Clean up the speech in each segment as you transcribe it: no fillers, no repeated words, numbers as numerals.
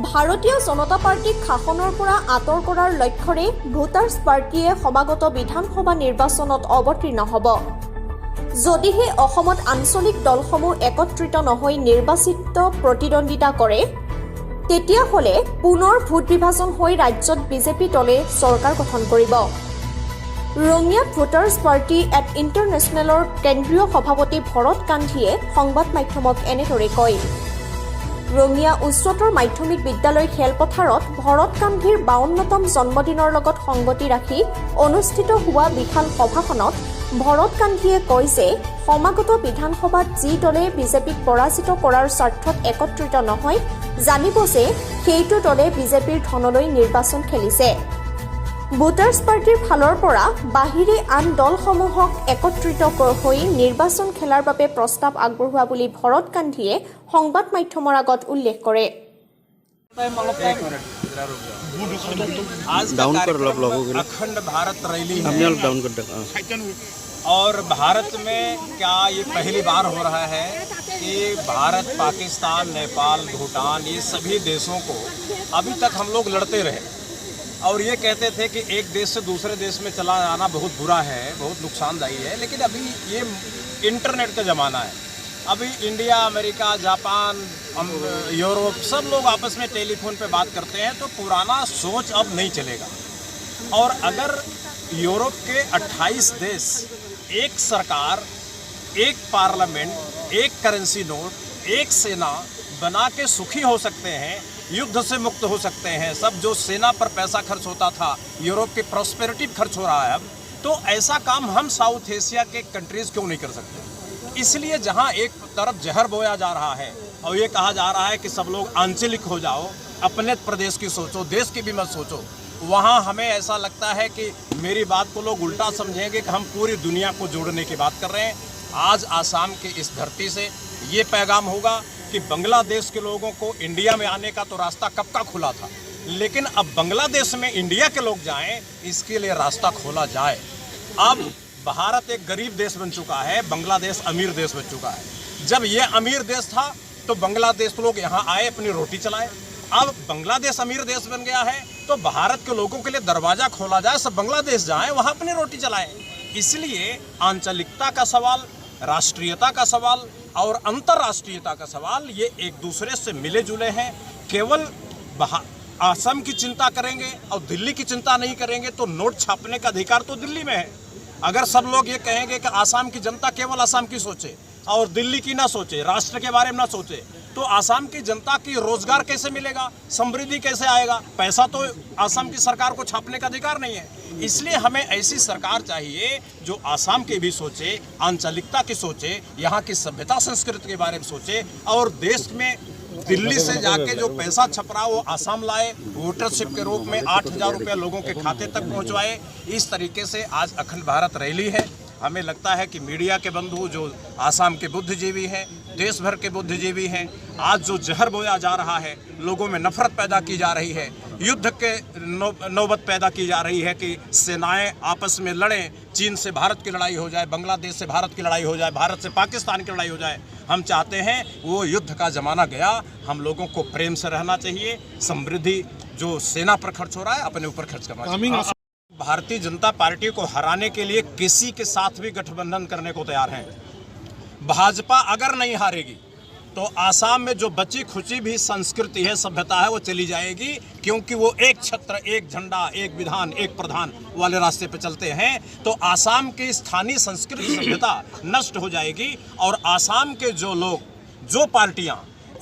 ভাৰতীয় জনতা পাৰ্টিক শাসনৰ পৰা আঁতৰ কৰাৰ লক্ষ্যৰে ভোটাৰ্ছ পাৰ্টিয়ে সমাগত বিধানসভা নিৰ্বাচনত অৱতীৰ্ণ হ'ব। যদিহে অসমত আঞ্চলিক দলসমূহ একত্ৰিত নহৈ নিৰ্বাচিত প্ৰতিদ্বন্দ্বিতা কৰে, তেতিয়াহ'লে পুনৰ ভোট বিভাজন হৈ ৰাজ্যত বিজেপি দলে চৰকাৰ গঠন কৰিব। ৰঙিয়াত ভোটাৰ্ছ পাৰ্টি এট ইণ্টাৰনেশ্যনেলৰ কেন্দ্ৰীয় সভাপতি ভৰত গান্ধীয়ে সংবাদ মাধ্যমক এনেদৰে কয়। ৰঙিয়া উচ্চতৰ মাধ্যমিক বিদ্যালয় খেলপথাৰত ভৰত গান্ধীৰ 52তম জন্মদিনৰ লগত সংগতি ৰাখি অনুষ্ঠিত হোৱা বিশাল সভাখনত ভৰত গান্ধীয়ে কয় যে সমাগত বিধানসভাত যি দলে বিজেপিক পৰাজিত কৰাৰ স্বাৰ্থত একত্ৰিত নহয়, জানিব যে সেইটো দলে বিজেপিৰ ধনলৈ নিৰ্বাচন খেলিছে। ভোটাৰ্ছ পাৰ্টিৰ ফালৰ পৰা বাহিৰে আন দলসমূহক একত্ৰিত হৈ নিৰ্বাচন খেলাৰ বাবে প্ৰস্তাৱ আগবঢ়োৱা বুলি ভৰত গান্ধীয়ে সংবাদ মাধ্যমৰ আগত উল্লেখ কৰে। अखंड भारत रैली है और भारत में क्या ये पहली बार हो रहा है कि भारत, पाकिस्तान, नेपाल, भूटान ये सभी देशों को अभी तक हम लोग लड़ते रहे और ये कहते थे कि एक देश से दूसरे देश में चला जाना बहुत बुरा है, बहुत नुकसानदायी है। लेकिन अभी ये इंटरनेट का ज़माना है। अभी इंडिया, अमेरिका, जापान, यूरोप सब लोग आपस में टेलीफोन पे बात करते हैं, तो पुराना सोच अब नहीं चलेगा। और अगर यूरोप के 28 देश एक सरकार, एक पार्लियामेंट, एक करेंसी नोट, एक सेना बना के सुखी हो सकते हैं, युद्ध से मुक्त हो सकते हैं, सब जो सेना पर पैसा खर्च होता था, यूरोप की प्रॉस्पेरिटी खर्च हो रहा है अब, तो ऐसा काम हम साउथ एशिया के कंट्रीज़ क्यों नहीं कर सकते? इसलिए जहां एक तरफ जहर बोया जा रहा है और ये कहा जा रहा है कि सब लोग आंचलिक हो जाओ, अपने प्रदेश की सोचो, देश की भी मत सोचो, वहाँ हमें ऐसा लगता है कि मेरी बात को लोग उल्टा समझेंगे कि हम पूरी दुनिया को जोड़ने की बात कर रहे हैं। आज आसाम की इस धरती से ये पैगाम होगा कि बांग्लादेश के लोगों को इंडिया में आने का तो रास्ता कब का खुला था, लेकिन अब बांग्लादेश में इंडिया के लोग जाएं, इसके लिए रास्ता खोला जाए। अब भारत एक गरीब देश बन चुका है, बांग्लादेश अमीर देश बन चुका है। जब ये अमीर देश था तो बांग्लादेश लोग यहाँ आए, अपनी रोटी चलाए। अब बांग्लादेश अमीर देश बन गया है तो भारत के लोगों के लिए दरवाजा खोला जाए, सब बांग्लादेश जाएं, वहाँ अपनी रोटी चलाएं। इसलिए आंचलिकता का सवाल, राष्ट्रीयता का सवाल और अंतर्राष्ट्रीयता का सवाल ये एक दूसरे से मिले जुले हैं। केवल असम की चिंता करेंगे और दिल्ली की चिंता नहीं करेंगे तो नोट छापने का अधिकार तो दिल्ली में है। अगर सब लोग ये कहेंगे कि आसाम की जनता केवल आसाम की सोचे और दिल्ली की ना सोचे, राष्ट्र के बारे में ना सोचे, तो आसाम की जनता की रोजगार कैसे मिलेगा, समृद्धि कैसे आएगा? पैसा तो आसाम की सरकार को छापने का अधिकार नहीं है। इसलिए हमें ऐसी सरकार चाहिए जो आसाम की भी सोचे, आंचलिकता की सोचे, यहाँ की सभ्यता संस्कृति के बारे में सोचे और देश में दिल्ली से जाके जो पैसा छप रहा वो आसाम लाए, वोटरशिप के रूप में 8,000 रुपये लोगों के खाते तक पहुंचवाए। इस तरीके से आज अखंड भारत रैली है। हमें लगता है कि मीडिया के बंधु जो आसाम के बुद्धिजीवी हैं, देश भर के बुद्धिजीवी हैं, आज जो जहर बोया जा रहा है, लोगों में नफरत पैदा की जा रही है, युद्ध के नौबत पैदा की जा रही है कि सेनाएं आपस में लड़ें, चीन से भारत की लड़ाई हो जाए, बांग्लादेश से भारत की लड़ाई हो जाए, भारत से पाकिस्तान की लड़ाई हो जाए। हम चाहते हैं वो युद्ध का ज़माना गया। हम लोगों को प्रेम से रहना चाहिए। समृद्धि जो सेना पर खर्च हो रहा है अपने ऊपर खर्च करना चाहिए। भारतीय जनता पार्टी को हराने के लिए किसी के साथ भी गठबंधन करने को तैयार हैं। भाजपा अगर नहीं हारेगी तो आसाम में जो बची खुची भी संस्कृति है, सभ्यता है, वो चली जाएगी, क्योंकि वो एक छत्र, एक झंडा, एक विधान, एक प्रधान वाले रास्ते पे चलते हैं। तो आसाम की स्थानीय संस्कृति सभ्यता नष्ट हो जाएगी और आसाम के जो लोग, जो पार्टियां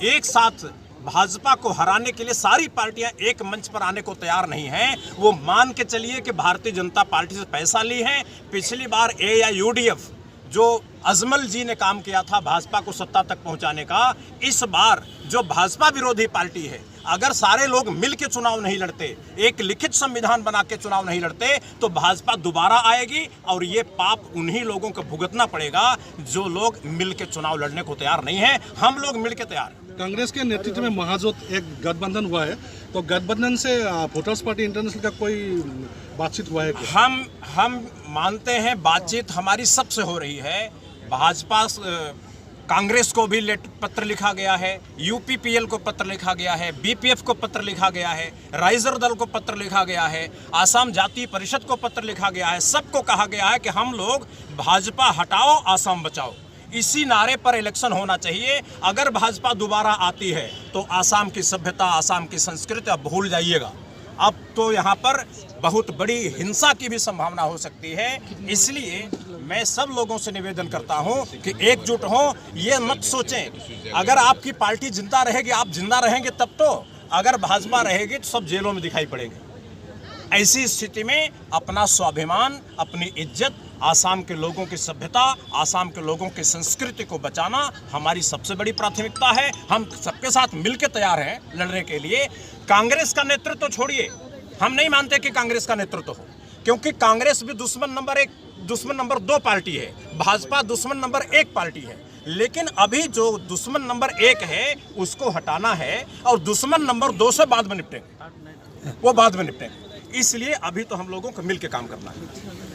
एक साथ भाजपा को हराने के लिए सारी पार्टियां एक मंच पर आने को तैयार नहीं हैं, वो मान के चलिए कि भारतीय जनता पार्टी से पैसा ली है। पिछली बार AIUDF जो अजमल जी ने काम किया था भाजपा को सत्ता तक पहुंचाने का, इस बार जो भाजपा विरोधी पार्टी है, अगर सारे लोग मिल के चुनाव नहीं लड़ते, एक लिखित संविधान बना के चुनाव नहीं लड़ते, तो भाजपा दोबारा आएगी और ये पाप उन्हीं लोगों को भुगतना पड़ेगा जो लोग मिल के चुनाव लड़ने को तैयार नहीं है। हम लोग मिल के तैयार हैं। कांग्रेस के नेतृत्व में महाजोत एक गठबंधन हुआ है, तो गठबंधन से वोटर्स पार्टी इंटरनेशनल का कोई बातचीत हुआ है क्या? हम मानते हैं बातचीत हमारी सबसे हो रही है। भाजपा कांग्रेस को भी पत्र लिखा गया है, यूपीपीएल को पत्र लिखा गया है, बीपीएफ को पत्र लिखा गया है, राइजर दल को पत्र लिखा गया है, आसाम जातीय परिषद को पत्र लिखा गया है। सबको कहा गया है कि हम लोग भाजपा हटाओ आसाम बचाओ, इसी नारे पर इलेक्शन होना चाहिए। अगर भाजपा दोबारा आती है तो आसाम की सभ्यता, आसाम की संस्कृति अब भूल जाइएगा। अब तो यहाँ पर बहुत बड़ी हिंसा की भी संभावना हो सकती है। इसलिए मैं सब लोगों से निवेदन करता हूँ कि एकजुट हों। ये मत सोचें अगर आपकी पार्टी जिंदा रहेगी, आप जिंदा रहेंगे तब तो, अगर भाजपा रहेगी तो सब जेलों में दिखाई पड़ेंगे। ऐसी स्थिति में अपना स्वाभिमान, अपनी इज्जत, आसाम के लोगों की सभ्यता, आसाम के लोगों की संस्कृति को बचाना हमारी सबसे बड़ी प्राथमिकता है। हम सबके साथ मिलकर तैयार हैं लड़ने के लिए। कांग्रेस का नेतृत्व तो छोड़िए, हम नहीं मानते कि कांग्रेस का नेतृत्व हो, क्योंकि कांग्रेस भी दुश्मन नंबर 1, दुश्मन नंबर 2 पार्टी है, भाजपा दुश्मन नंबर 1 पार्टी है। लेकिन अभी जो दुश्मन नंबर 1 है उसको हटाना है और दुश्मन नंबर 2 से बाद में निपटेंगे, वो बाद में निपटेंगे। इसलिए अभी तो हम लोगों को मिलकर काम करना है।